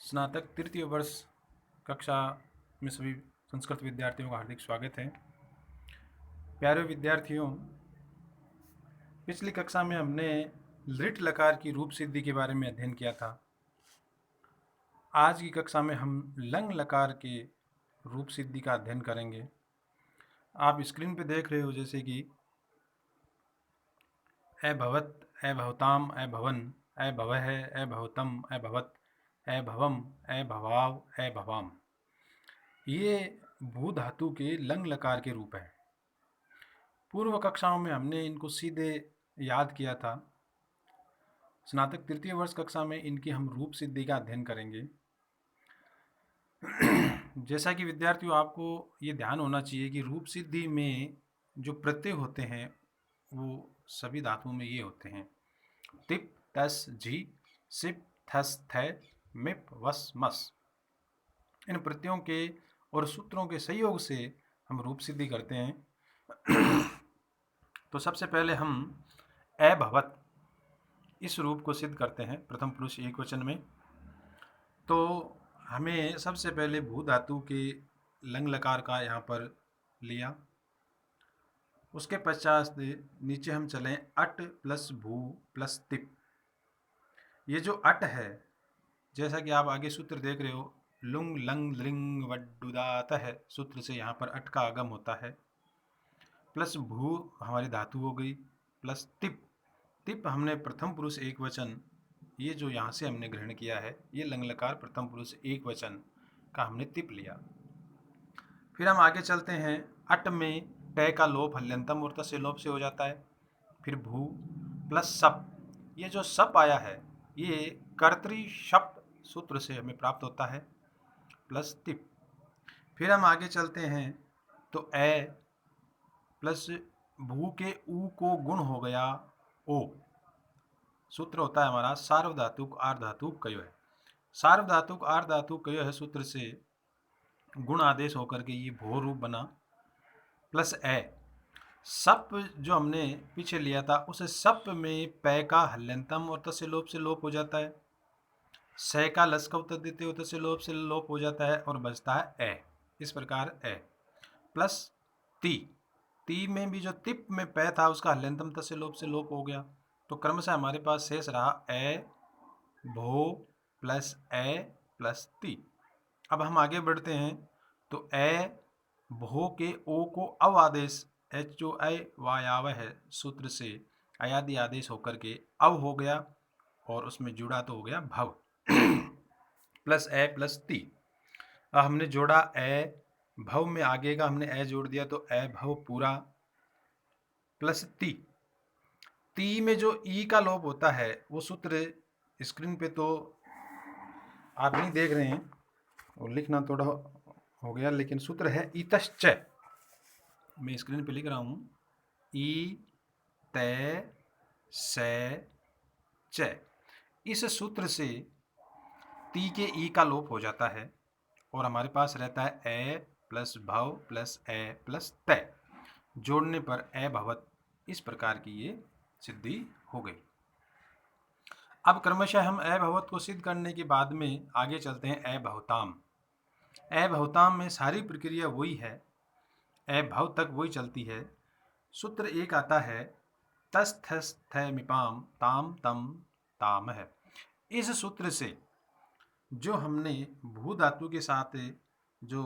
स्नातक तृतीय वर्ष कक्षा में सभी संस्कृत विद्यार्थियों का हार्दिक स्वागत है। प्यारे विद्यार्थियों, पिछली कक्षा में हमने लिट लकार की रूप सिद्धि के बारे में अध्ययन किया था। आज की कक्षा में हम लंग लकार के रूप सिद्धि का अध्ययन करेंगे। आप स्क्रीन पे देख रहे हो जैसे कि अभवत, अभवताम, अभवन, अभवः, अभवतम, अभवत, अभवम, अभवाव, अभवाम। ये भू धातु के लंग लकार के रूप हैं। पूर्व कक्षाओं में हमने इनको सीधे याद किया था। स्नातक तृतीय वर्ष कक्षा में इनकी हम रूप सिद्धि का अध्ययन करेंगे। जैसा कि विद्यार्थियों, आपको ये ध्यान होना चाहिए कि रूप सिद्धि में जो प्रत्यय होते हैं वो सभी धातुओं में ये होते हैं: तिप, तस, झी, सिप, थस, थ, मिप, वस, मस। इन प्रत्ययों के और सूत्रों के सहयोग से हम रूप सिद्धि करते हैं। तो सबसे पहले हम अभवत इस रूप को सिद्ध करते हैं प्रथम पुरुष एक वचन में। तो हमें सबसे पहले भू धातु के लंग लकार का यहाँ पर लिया। उसके पश्चात नीचे हम चलें अट प्लस भू प्लस तिप। ये जो अट है, जैसा कि आप आगे सूत्र देख रहे हो, लुंग लंग लिंग वड्डुदात है, सूत्र से यहाँ पर अट का आगम होता है। प्लस भू हमारी धातु हो गई, प्लस तिप। तिप हमने प्रथम पुरुष एक वचन, ये जो यहाँ से हमने ग्रहण किया है, ये लंग लकार प्रथम पुरुष एक वचन का हमने तिप लिया। फिर हम आगे चलते हैं। अट में ट का लोप हल्यंतम और से लोप से हो जाता है। फिर भू प्लस सप, ये जो सप आया है ये कर्तरी शप सूत्र से हमें प्राप्त होता है, प्लस तिप। फिर हम आगे चलते हैं तो ए प्लस भू के ऊ को गुण हो गया ओ। सूत्र होता है हमारा सार्वधातुक आर्धातुक कयो है। सार्वधातुक आर्धातुक कयो है सूत्र से गुण आदेश होकर के ये भो रूप बना, प्लस ए। सप जो हमने पीछे लिया था उस सप में पै का हल्यंतम और तस्य लोप से लोप हो जाता है। स का लस का उत्तर देते हो से लोप हो जाता है और बचता है ए। इस प्रकार ए प्लस ती। ती में भी जो तिप में पै था उसका हल्यंतम तस्य लोप से लोप हो गया। तो क्रमशः हमारे पास शेष रहा ए भो प्लस ए प्लस ती। अब हम आगे बढ़ते हैं तो ए भो के ओ को अव आदेश एच जो अ वायाव है सूत्र से अयादि आदेश होकर के अव हो गया और उसमें जुड़ा तो हो गया भव प्लस ए प्लस ती। अब हमने जोड़ा ए भव में आगे का हमने ए जोड़ दिया तो ए भव पूरा प्लस ती। ती में जो ई का लोप होता है वो सूत्र स्क्रीन पे तो आप नहीं देख रहे हैं और लिखना थोड़ा हो गया, लेकिन सूत्र है ईतश्च। मैं स्क्रीन पे लिख रहा हूँ ई तय से च। इस सूत्र से ती के ई का लोप हो जाता है और हमारे पास रहता है ए प्लस भव प्लस ए प्लस तय। जोड़ने पर ए भवत। इस प्रकार की ये सिद्धि हो गई। अब क्रमशः हम अभवत को सिद्ध करने के बाद में आगे चलते हैं अभवताम। अभवताम में सारी प्रक्रिया वही है, अभव तक वही चलती है। सूत्र एक आता है तस थस थ मिपाम ताम तम ताम है। इस सूत्र से जो हमने भू धातु के साथ जो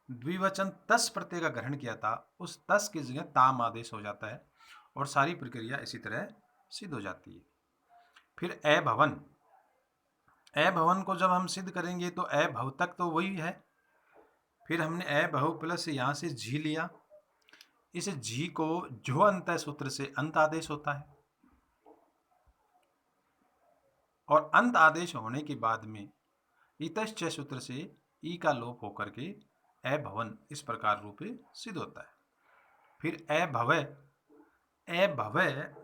द्विवचन तस प्रत्यय का ग्रहण किया था उस तस की जगह ताम आदेश हो जाता है और सारी प्रक्रिया इसी तरह सिद्ध हो जाती है। फिर अभवन, अभवन को जब हम सिद्ध करेंगे तो अभव तक तो वही है। फिर हमने अभव प्लस यहाँ से झी लिया। इस झी को जो अंत सूत्र से अंत आदेश होता है और अंत आदेश होने के बाद में इतश्च सूत्र से ई का लोप होकर के अभवन इस प्रकार रूप सिद्ध होता है। फिर अभवय, अभवय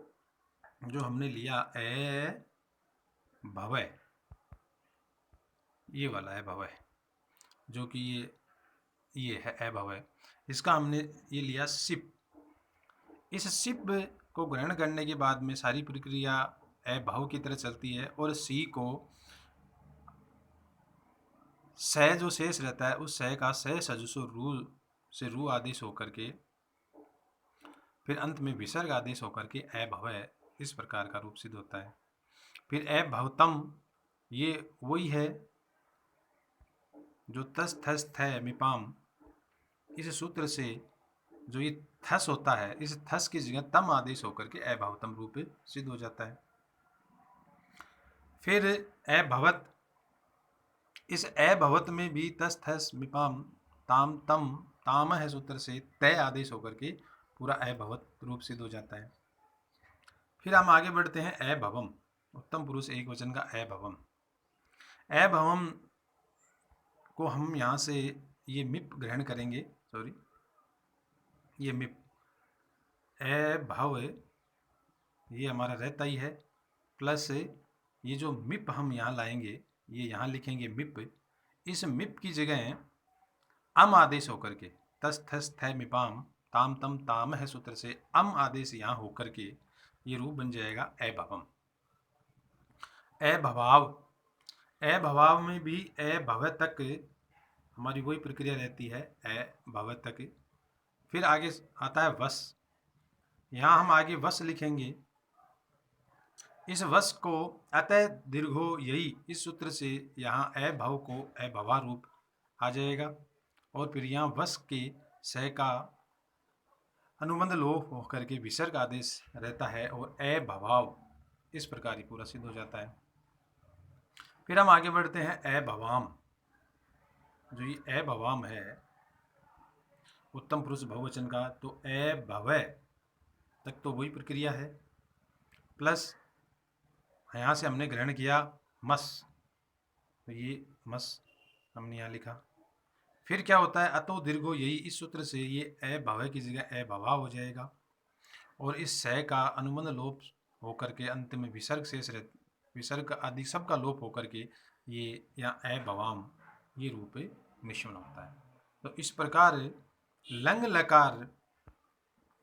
जो हमने लिया भवय, ये वाला है भवय, जो कि ये है अभवय, इसका हमने ये लिया सिप। इस सिप को ग्रहण करने के बाद में सारी प्रक्रिया अभव की तरह चलती है और सी को स जो शेष रहता है उस स का स सजुषो रू से रू आदेश होकर के फिर अंत में विसर्ग आदेश होकर के अभवय इस प्रकार का रूप सिद्ध होता है। फिर अभवतम ये वही है जो तस थस थ मिपाम इस सूत्र से जो ये थस होता है इस थस की जगह तम आदेश होकर के अभवतम रूप सिद्ध हो जाता है। फिर अभवत इस अभवत में भी तस थस मिपाम ताम तम ताम है सूत्र से तय आदेश होकर के पूरा अभवत रूप सिद्ध हो जाता है। फिर हम आगे बढ़ते हैं अभवम उत्तम पुरुष एक वचन का अभवम। अभवम को हम यहाँ से ये मिप ग्रहण करेंगे, सॉरी ये मिप अभव ये हमारा रहता ही है, प्लस ये जो मिप हम यहाँ लाएंगे ये यहाँ लिखेंगे मिप। इस मिप की जगह अम आदेश होकर के तस थस थ मिपाम ताम तम ताम है सूत्र से अम आदेश यहाँ होकर के ये रूप बन जाएगा अभवम। अभवाव अभवाव में भी अभव तक हमारी वही प्रक्रिया रहती है अभव तक। फिर आगे आता है वस, यहाँ हम आगे वस लिखेंगे। इस वस को अतः दीर्घो यही इस सूत्र से यहाँ अभव को अभवा रूप आ जाएगा और फिर यहाँ वस के स का अनुबंध लोप होकर के विसर्ग आदेश रहता है और अभवाव इस प्रकार ही पूरा सिद्ध हो जाता है। फिर हम आगे बढ़ते हैं अभवाम। जो ये अभवाम है उत्तम पुरुष बहुवचन का, तो अभवय तक तो वही प्रक्रिया है, प्लस यहाँ से हमने ग्रहण किया मस, तो ये मस हमने यहाँ लिखा। फिर क्या होता है अतो दीर्घो यही इस सूत्र से ये अभवय की जगह अभवा हो जाएगा और इस स का अनुबंध लोप होकर के अंत में विसर्ग शेष विसर्ग आदि सब का लोप होकर के ये यहाँ अभवाम ये रूप निष्पन्न होता है। तो इस प्रकार लंग लकार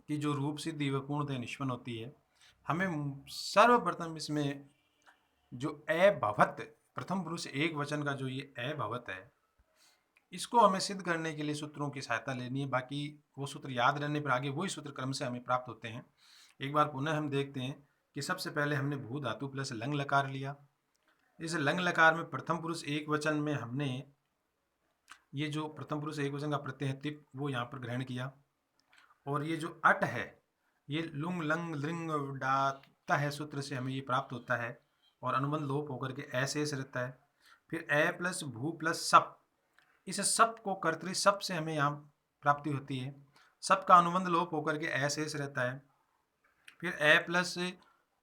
की जो रूप सिद्धि वह पूर्णतः निष्पन्न होती है। हमें सर्वप्रथम इसमें जो अभवत प्रथम पुरुष एक वचन का जो ये अभवत है इसको हमें सिद्ध करने के लिए सूत्रों की सहायता लेनी है। बाकी वो सूत्र याद रहने पर आगे वही सूत्र क्रम से हमें प्राप्त होते हैं। एक बार पुनः हम देखते हैं कि सबसे पहले हमने भू धातु प्लस लंग लकार लिया। इस लंग लकार में प्रथम पुरुष एक वचन में हमने ये जो प्रथम पुरुष एक वचन का प्रत्यय है तिप वो यहाँ पर ग्रहण किया और ये जो अट है ये लुंग लंग लिंग डाता है सूत्र से हमें ये प्राप्त होता है और अनुबंध लोप होकर के ऐसे रहता है। फिर अ प्लस भू प्लस सप, इस सप को कर्तरी सप से हमें यहाँ प्राप्ति होती है। सप का अनुबंध लोप होकर के ऐसे रहता है। फिर अ प्लस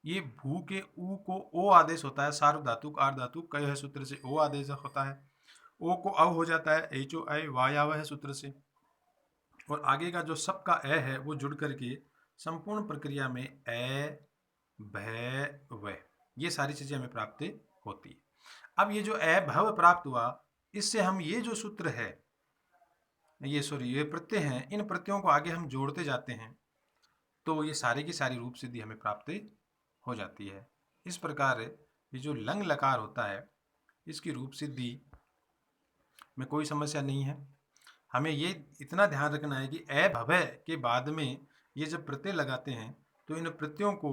ये भू के ऊ को ओ आदेश होता है, सार्व धातु आर्ध धातु कय है सूत्र से ओ आदेश होता है। ओ को अव हो जाता है एच ओ आई वायाव है सूत्र से और आगे का जो सप का अ है वो जुड़ करके संपूर्ण प्रक्रिया में अ भय व ये सारी चीजें हमें प्राप्त होती है। अब ये जो अभव प्राप्त हुआ इससे हम ये जो सूत्र है ये प्रत्यय हैं इन प्रत्ययों को आगे हम जोड़ते जाते हैं तो ये सारी की सारी रूप सिद्धि हमें प्राप्त हो जाती है। इस प्रकार ये जो लंग लकार होता है इसकी रूप सिद्धि में कोई समस्या नहीं है। हमें ये इतना ध्यान रखना है कि अभवय के बाद में ये जब प्रत्यय लगाते हैं तो इन प्रत्ययों को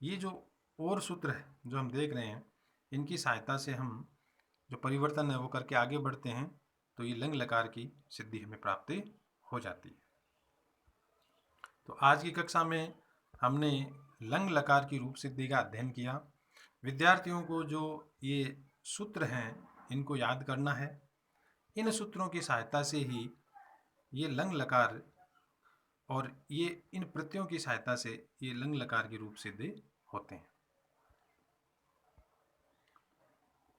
ये जो और सूत्र है जो हम देख रहे हैं इनकी सहायता से हम जो परिवर्तन है वो करके आगे बढ़ते हैं तो ये लंग लकार की सिद्धि हमें प्राप्त हो जाती है। तो आज की कक्षा में हमने लंग लकार की रूप सिद्धि का अध्ययन किया। विद्यार्थियों को जो ये सूत्र हैं इनको याद करना है। इन सूत्रों की सहायता से ही ये लंग लकार और ये इन प्रत्ययों की सहायता से ये लंग लकार के रूप सिद्ध होते हैं।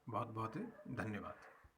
बहुत बहुत धन्यवाद।